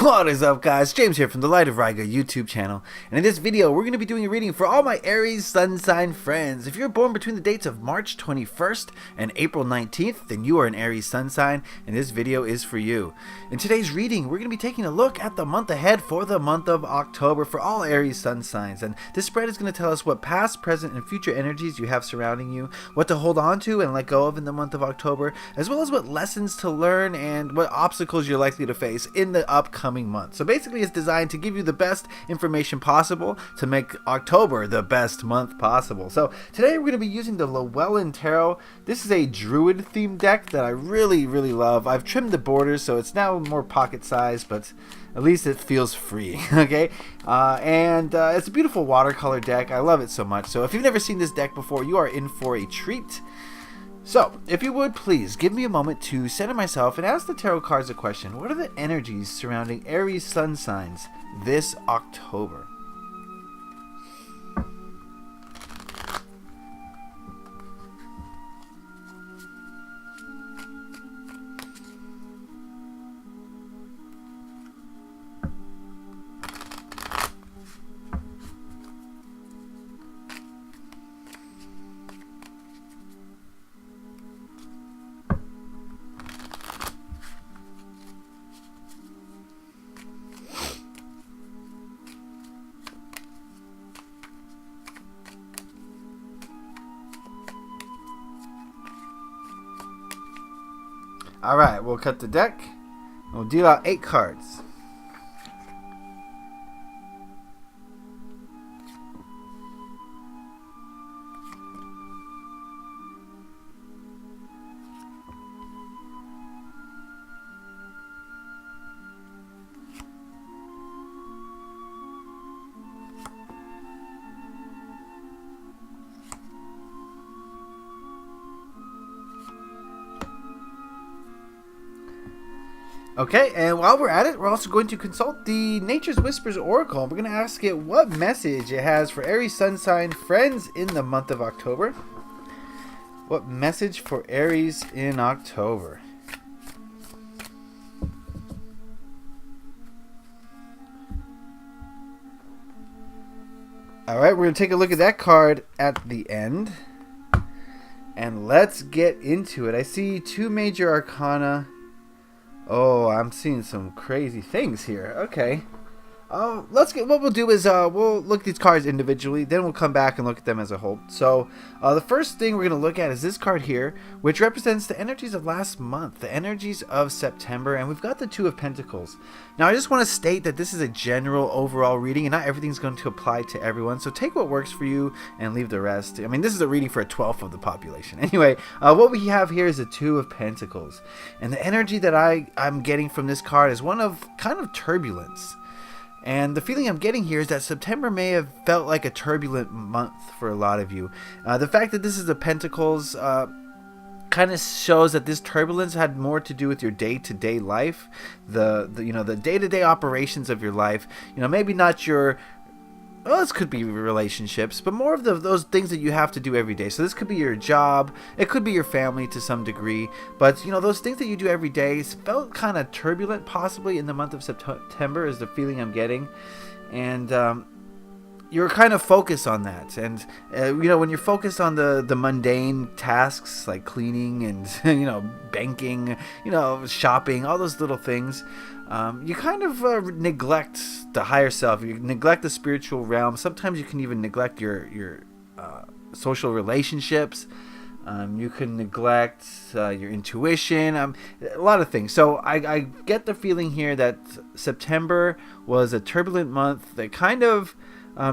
What is up, guys? James here from the Light of Riga YouTube channel, and in this video we're going to be doing a reading for all my Aries Sun sign friends. If you're born between the dates of March 21st and April 19th, then you are an Aries Sun sign, and this video is for you. In today's reading, we're going to be taking a look at the month ahead for the month of October for all Aries Sun signs, and this spread is going to tell us what past, present, and future energies you have surrounding you, what to hold on to and let go of in the month of October, as well as what lessons to learn and what obstacles you're likely to face in the upcoming month. So basically it's designed to give you the best information possible to make October the best month possible. So today we're going to be using the Llewellyn Tarot. This is a druid themed deck that I really love. I've trimmed the borders so it's now more pocket size, but at least it feels free. Okay, it's a beautiful watercolor deck. I love it so much. So if you've never seen this deck before, you are in for a treat. So, if you would please give me a moment to center myself and ask the tarot cards a question. What are the energies surrounding Aries Sun signs this October? Alright, we'll cut the deck. We'll deal out 8 cards. Okay, and while we're at it, we're also going to consult the Nature's Whispers Oracle. We're going to ask it what message it has for Aries Sun sign friends in the month of October. What message for Aries in October? Alright, we're going to take a look at that card at the end. And let's get into it. I see 2 major arcana. Oh, I'm seeing some crazy things here. Okay. What we'll do is we'll look at these cards individually, then we'll come back and look at them as a whole. So the first thing we're going to look at is this card here, which represents the energies of last month, the energies of September, and we've got the 2 of Pentacles. Now, I just want to state that this is a general overall reading, and not everything's going to apply to everyone, so take what works for you and leave the rest. I mean, this is a reading for a 12th of the population. Anyway, what we have here is the 2 of Pentacles, and the energy that I'm getting from this card is one of kind of turbulence. And the feeling I'm getting here is that September may have felt like a turbulent month for a lot of you. The fact that this is the Pentacles kind of shows that this turbulence had more to do with your day-to-day life, the day-to-day operations of your life. You know, maybe not your. Well, this could be relationships, but more of those things that you have to do every day. So this could be your job, it could be your family to some degree, but you know, those things that you do every day felt kind of turbulent possibly in the month of September is the feeling I'm getting. And you're kind of focused on that, and you know, when you're focused on the mundane tasks like cleaning and you know, banking, you know, shopping, all those little things, you kind of neglect the higher self. You neglect the spiritual realm. Sometimes you can even neglect your social relationships. You can neglect your intuition, a lot of things. So I get the feeling here that September was a turbulent month that kind of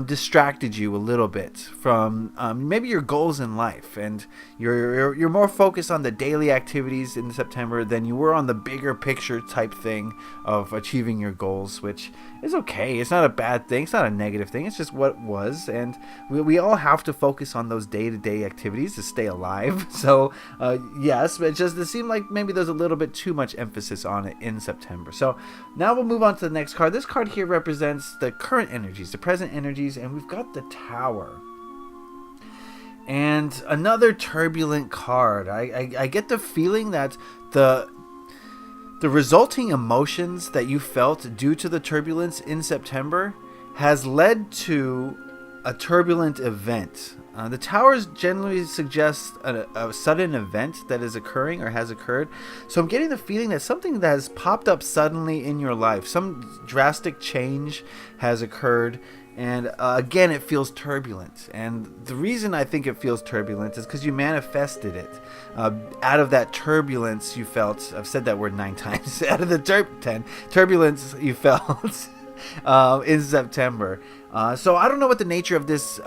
distracted you a little bit from maybe your goals in life, and you're more focused on the daily activities in September than you were on the bigger picture type thing of achieving your goals, which is okay. It's not a bad thing. It's not a negative thing. It's just what it was, and we all have to focus on those day-to-day activities to stay alive. So yes, but it seemed like maybe there's a little bit too much emphasis on it in September. So now we'll move on to the next card. This card here represents the current energies, the present energies, and we've got the Tower. And another turbulent card. I get the feeling that The resulting emotions that you felt due to the turbulence in September has led to a turbulent event. The towers generally suggest a sudden event that is occurring or has occurred. So I'm getting the feeling that something that has popped up suddenly in your life, some drastic change has occurred. And again, it feels turbulent. And the reason I think it feels turbulent is because you manifested it. Out of that turbulence you felt, I've said that word 9 times, out of the turbulence you felt in September. So I don't know what the nature of this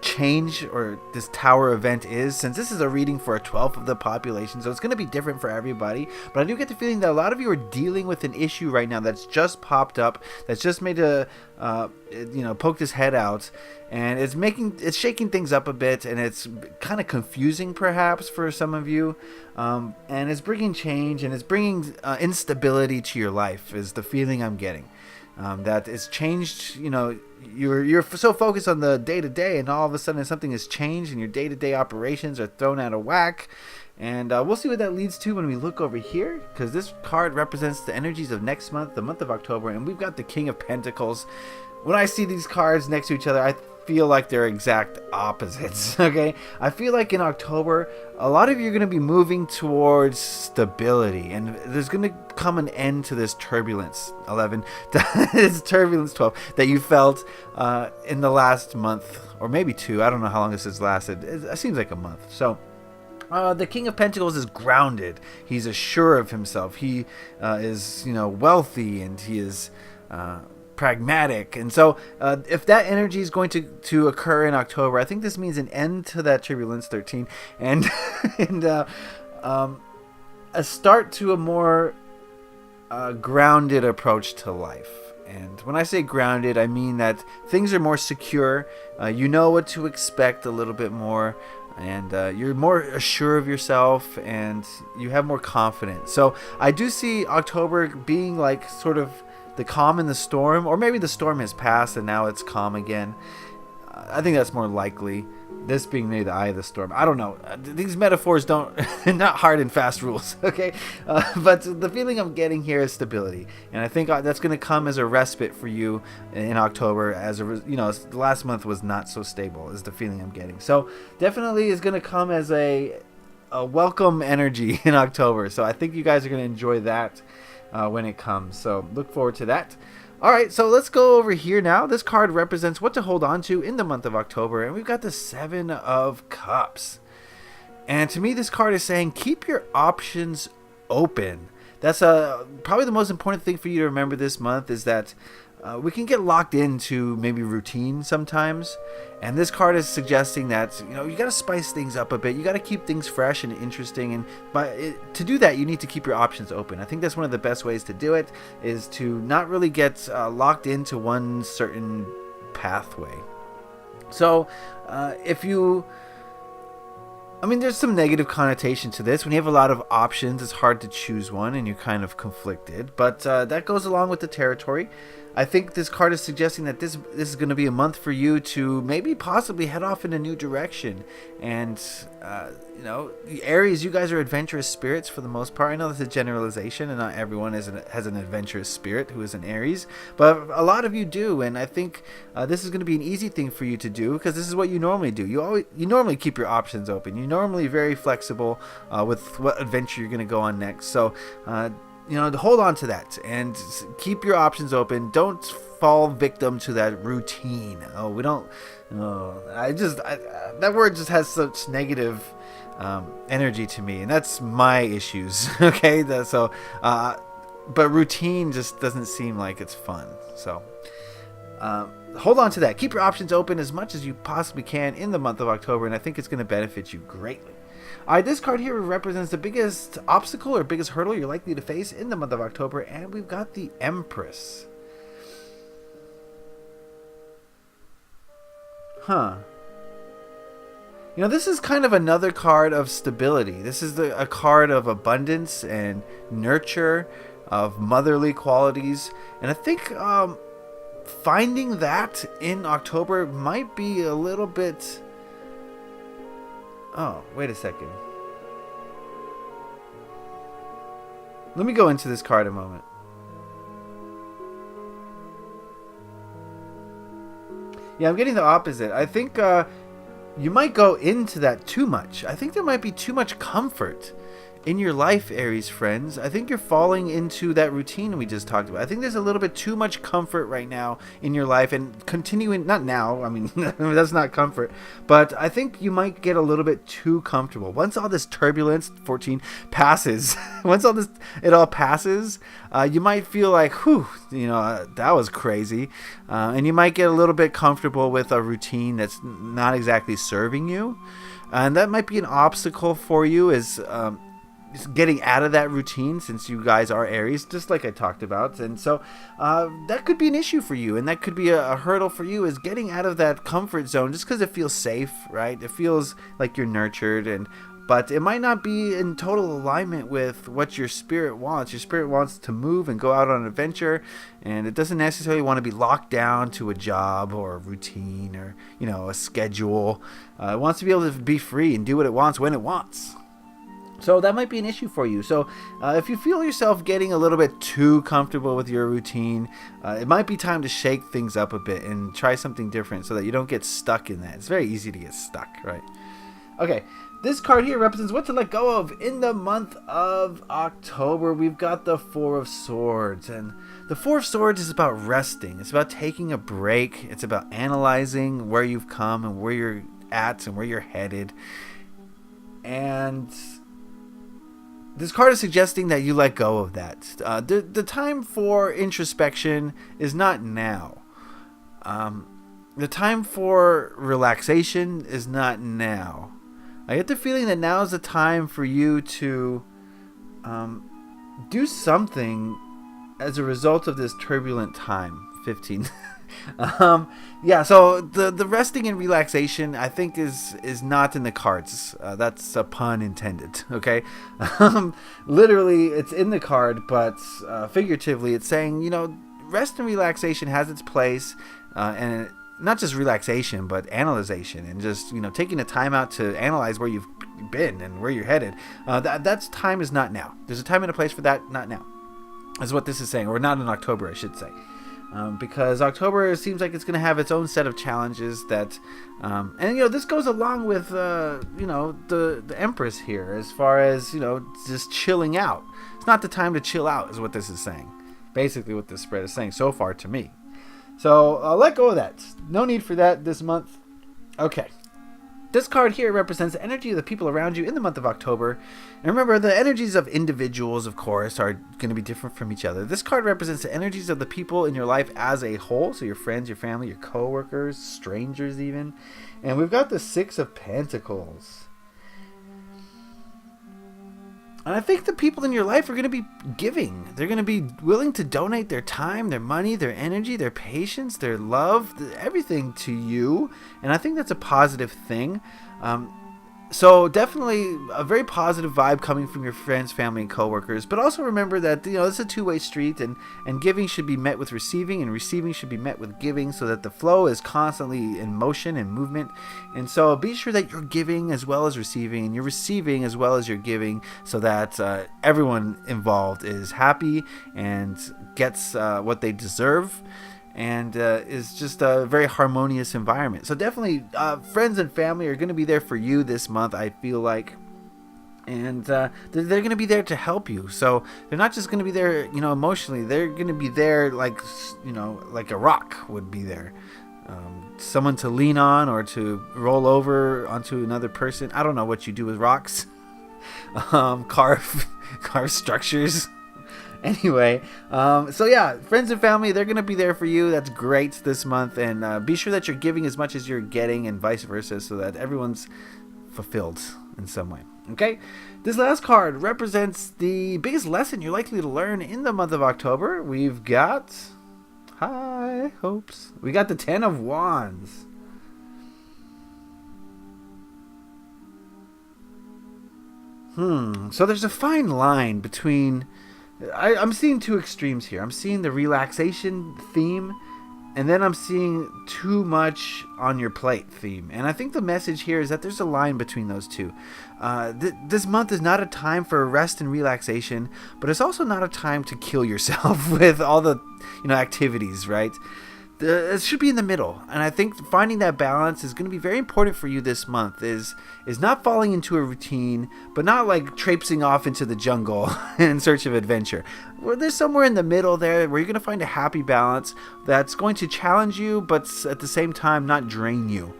change or this tower event is, since this is a reading for a 12th of the population, so it's going to be different for everybody. But I do get the feeling that a lot of you are dealing with an issue right now that's just popped up, that's just made a poked his head out, and it's shaking things up a bit, and it's kind of confusing perhaps for some of you, and it's bringing change, and it's bringing instability to your life is the feeling I'm getting. That it's changed. You're so focused on the day-to-day, and all of a sudden something has changed and your day-to-day operations are thrown out of whack. And we'll see what that leads to when we look over here, because this card represents the energies of next month, the month of October, and we've got the King of Pentacles. When I see these cards next to each other, I feel like they're exact opposites. Okay, I feel like in October a lot of you are going to be moving towards stability, and there's going to come an end to this turbulence 11 this turbulence 12 that you felt in the last month, or maybe 2. I don't know how long this has lasted. It seems like a month. So the King of Pentacles is grounded. He's assured of himself. He is wealthy, and he is pragmatic. And so if that energy is going to occur in October, I think this means an end to that turbulence 13, and a start to a more grounded approach to life. And when I say grounded, I mean that things are more secure. You know what to expect a little bit more, and you're more assured of yourself, and you have more confidence. So I do see October being like sort of the calm in the storm, or maybe the storm has passed and now it's calm again. I think that's more likely. This being maybe the eye of the storm. I don't know. These metaphors don't, not hard and fast rules, okay? But the feeling I'm getting here is stability, and I think that's going to come as a respite for you in October. The last month was not so stable, is the feeling I'm getting. So definitely is going to come as a welcome energy in October. So I think you guys are going to enjoy that when it comes. So look forward to that. All right, so let's go over here now. This card represents what to hold on to in the month of October, and we've got the 7 of Cups. And to me, this card is saying keep your options open. That's probably the most important thing for you to remember this month, is that we can get locked into maybe routine sometimes, and this card is suggesting that you got to spice things up a bit. You got to keep things fresh and interesting, and to do that, you need to keep your options open. I think that's one of the best ways to do it, is to not really get locked into one certain pathway. So there's some negative connotation to this. When you have a lot of options, it's hard to choose one, and you're kind of conflicted. But that goes along with the territory. I think this card is suggesting that this is going to be a month for you to maybe possibly head off in a new direction. And, Aries, you guys are adventurous spirits for the most part. I know that's a generalization, and not everyone has an adventurous spirit who is an Aries. But a lot of you do, and I think this is going to be an easy thing for you to do, because this is what you normally do. You normally keep your options open. You're normally very flexible with what adventure you're going to go on next. So, hold on to that and keep your options open. Don't fall victim to that routine. That word just has such negative energy to me, and that's my issues. Okay, but routine just doesn't seem like it's fun. So hold on to that. Keep your options open as much as you possibly can in the month of October, and I think it's going to benefit you greatly. All right, this card here represents the biggest obstacle or biggest hurdle you're likely to face in the month of October, and we've got the Empress. This is kind of another card of stability. This is a card of abundance and nurture, of motherly qualities, and I think finding that in October might be a little bit... Oh, wait a second. Let me go into this card a moment. Yeah, I'm getting the opposite. I think you might go into that too much. I think there might be too much comfort in your life, Aries friends. I think you're falling into that routine we just talked about. I think there's a little bit too much comfort right now in your life, and continuing, not now, I mean, that's not comfort, but I think you might get a little bit too comfortable. Once all this turbulence, 14, passes, once all this, it all passes, you might feel like, whew, that was crazy. And you might get a little bit comfortable with a routine that's not exactly serving you. And that might be an obstacle for you, is getting out of that routine, since you guys are Aries, just like I talked about. And so that could be an issue for you, and that could be a hurdle for you, is getting out of that comfort zone just because it feels safe, right? It feels like you're nurtured, but it might not be in total alignment with what your spirit wants. Your spirit wants to move and go out on an adventure, and it doesn't necessarily want to be locked down to a job or a routine or a schedule. It wants to be able to be free and do what it wants when it wants. So that might be an issue for you. So if you feel yourself getting a little bit too comfortable with your routine, it might be time to shake things up a bit and try something different so that you don't get stuck in that. It's very easy to get stuck, right? Okay, this card here represents what to let go of in the month of October. We've got the Four of Swords, and the Four of Swords is about resting. It's about taking a break. It's about analyzing where you've come and where you're at and where you're headed. And this card is suggesting that you let go of that. The time for introspection is not now. The time for relaxation is not now. I get the feeling that now is the time for you to do something as a result of this turbulent time. 15. Yeah, so the resting and relaxation, I think, is not in the cards. That's a pun intended, okay? Literally, it's in the card, but figuratively, it's saying, rest and relaxation has its place, and not just relaxation, but analyzation, and just, taking the time out to analyze where you've been and where you're headed. That's time is not now. There's a time and a place for that, not now, is what this is saying, or not in October, I should say. Because October seems like it's going to have its own set of challenges that, and this goes along with, the Empress here, as far as, just chilling out. It's not the time to chill out, is what this is saying. Basically what this spread is saying so far to me. So let go of that. No need for that this month. Okay. This card here represents the energy of the people around you in the month of October. And remember, the energies of individuals, of course, are going to be different from each other. This card represents the energies of the people in your life as a whole. So your friends, your family, your co-workers, strangers even. And we've got the Six of Pentacles. And I think the people in your life are going to be giving. They're going to be willing to donate their time, their money, their energy, their patience, their love, everything to you. And I think that's a positive thing. So definitely a very positive vibe coming from your friends, family, and coworkers. But also remember that, it's a two-way street, and giving should be met with receiving, and receiving should be met with giving, so that the flow is constantly in motion and movement. And so be sure that you're giving as well as receiving, and you're receiving as well as you're giving, so that everyone involved is happy and gets what they deserve. And is just a very harmonious environment. So definitely friends and family are going to be there for you this month, I feel like. And they're going to be there to help you. So they're not just going to be there, emotionally. They're going to be there like a rock would be there. Someone to lean on or to roll over onto another person. I don't know what you do with rocks. Carve structures. Anyway, so yeah, friends and family, they're going to be there for you. That's great this month. And be sure that you're giving as much as you're getting, and vice versa, so that everyone's fulfilled in some way. Okay? This last card represents the biggest lesson you're likely to learn in the month of October. We've got high hopes. We got the Ten of Wands. So there's a fine line between... I'm seeing two extremes here. I'm seeing the relaxation theme And then I'm seeing too much on your plate theme. And I think the message here is that there's a line between those two. This month is not a time for rest and relaxation, but it's also not a time to kill yourself with all the activities, right? It should be in the middle, and I think finding that balance is going to be very important for you this month. Is not falling into a routine, but not like traipsing off into the jungle in search of adventure. Well, there's somewhere in the middle there where you're going to find a happy balance that's going to challenge you, but at the same time not drain you.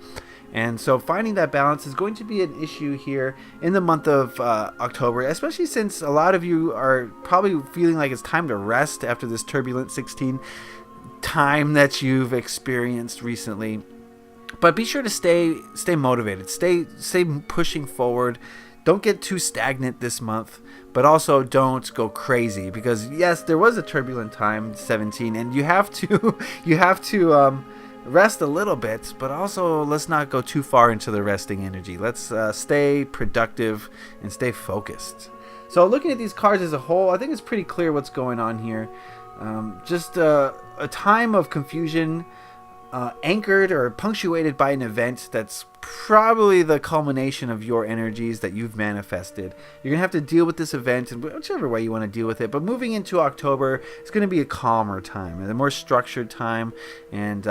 And so finding that balance is going to be an issue here in the month of October, especially since a lot of you are probably feeling like it's time to rest after this turbulent 16 time that you've experienced recently. But be sure to stay motivated, stay pushing forward. Don't get too stagnant this month, but also don't go crazy, because yes, there was a turbulent time 17, and you have to rest a little bit, but also let's not go too far into the resting energy. Let's stay productive and stay focused. So looking at these cards as a whole, I think it's pretty clear what's going on here. Just a time of confusion, anchored or punctuated by an event that's probably the culmination of your energies that you've manifested. You're going to have to deal with this event in whichever way you want to deal with it. But moving into October, it's going to be a calmer time, a more structured time, and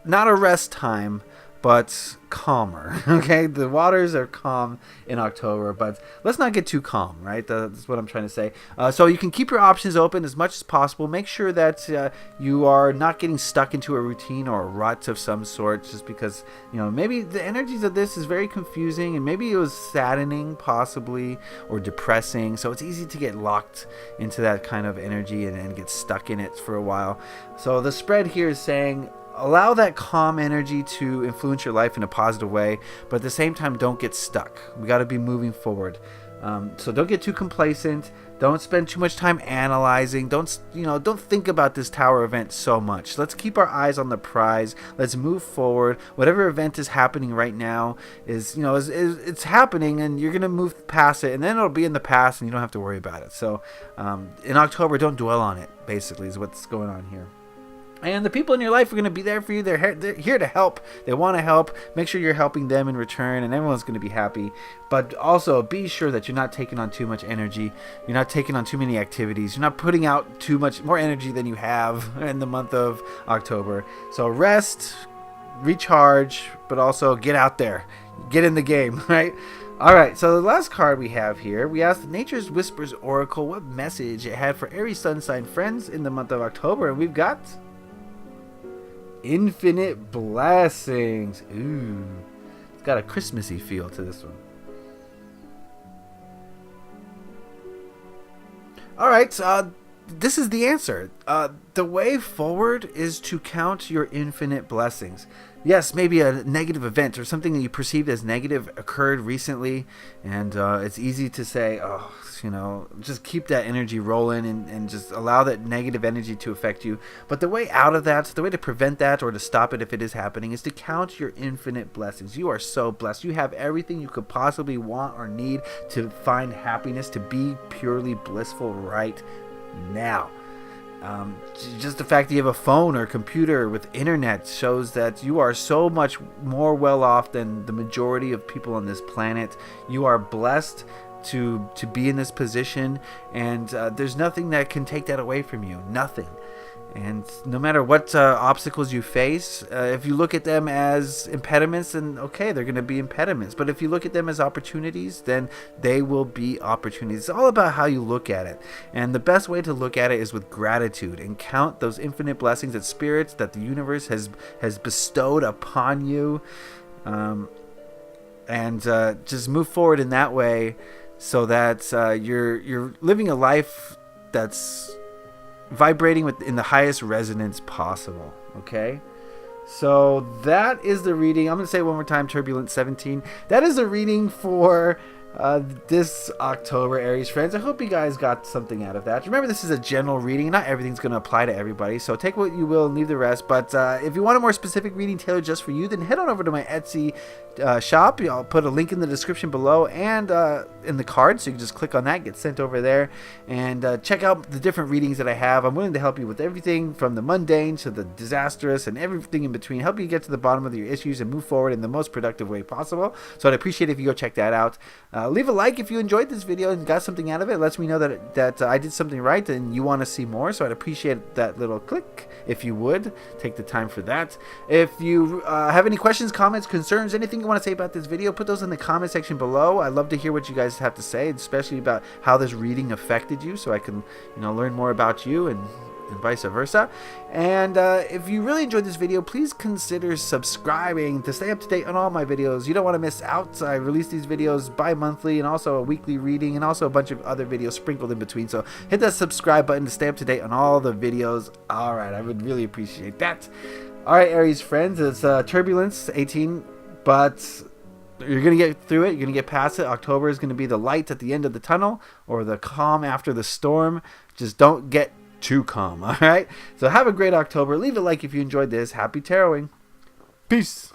not a rest time, but calmer. Okay, the waters are calm in October, but let's not get too calm, right? That's what I'm trying to say. So you can keep your options open as much as possible. Make sure that you are not getting stuck into a routine or a rut of some sort, just because maybe the energies of this is very confusing, and maybe it was saddening, possibly, or depressing. So it's easy to get locked into that kind of energy and get stuck in it for a while. So the spread here is saying, allow that calm energy to influence your life in a positive way, but at the same time, don't get stuck. We got to be moving forward. So don't get too complacent. Don't spend too much time analyzing. Don't think about this tower event so much. Let's keep our eyes on the prize. Let's move forward. Whatever event is happening right now is it's happening, and you're gonna move past it, and then it'll be in the past, and you don't have to worry about it. So in October, don't dwell on it. Basically, is what's going on here. And the people in your life are going to be there for you. They're here to help. They want to help. Make sure you're helping them in return, and everyone's going to be happy. But also be sure that you're not taking on too much energy. You're not taking on too many activities. You're not putting out too much more energy than you have in the month of October. So rest, recharge, but also get out there. Get in the game, right? All right, so the last card we have here, we asked Nature's Whispers Oracle what message it had for Aries Sun sign friends in the month of October, and we've got Infinite Blessings. Ooh, it's got a Christmassy feel to this one. All right, this is the answer. The way forward is to count your infinite blessings. Yes, maybe a negative event or something that you perceived as negative occurred recently, and it's easy to say, just keep that energy rolling and just allow that negative energy to affect you. But the way out of that, the way to prevent that or to stop it if it is happening, is to count your infinite blessings. You are so blessed. You have everything you could possibly want or need to find happiness, to be purely blissful right now. Just the fact that you have a phone or computer with internet shows that you are so much more well off than the majority of people on this planet. You are blessed to be in this position, and there's nothing that can take that away from you. Nothing. And no matter what obstacles you face, if you look at them as impediments, then okay, they're going to be impediments. But if you look at them as opportunities, then they will be opportunities. It's all about how you look at it. And the best way to look at it is with gratitude, and count those infinite blessings that spirits, that the universe has bestowed upon you. And just move forward in that way, so that you're living a life that's vibrating in the highest resonance possible. Okay, so that is the reading. I'm going to say it one more time, Turbulent 17. That is the reading for this October, Aries friends. I hope you guys got something out of that. Remember, this is a general reading. Not everything's going to apply to everybody, so take what you will and leave the rest. But if you want a more specific reading tailored just for you, then head on over to my Etsy shop. I'll put a link in the description below and in the card, so you can just click on that, get sent over there, and check out the different readings that I have. I'm willing to help you with everything from the mundane to the disastrous and everything in between. Help you get to the bottom of your issues and move forward in the most productive way possible. So I'd appreciate it if you go check that out. Leave a like if you enjoyed this video and got something out of it. It lets me know that I did something right and you want to see more. So I'd appreciate that little click if you would take the time for that. If you have any questions, comments, concerns, anything you want to say about this video, put those in the comment section below. I'd love to hear what you guys have to say, especially about how this reading affected you, so I can learn more about you and vice versa. And if you really enjoyed this video, please consider subscribing to stay up to date on all my videos. You don't want to miss out. I release these videos bi-monthly and also a weekly reading and also a bunch of other videos sprinkled in between. So hit that subscribe button to stay up to date on all the videos. All right, I would really appreciate that. All right, Aries friends, it's turbulence 18, but you're going to get through it. You're going to get past it. October is going to be the light at the end of the tunnel, or the calm after the storm. Just don't get too calm. All right, so have a great October. Leave a like if you enjoyed this. Happy taroting. Peace.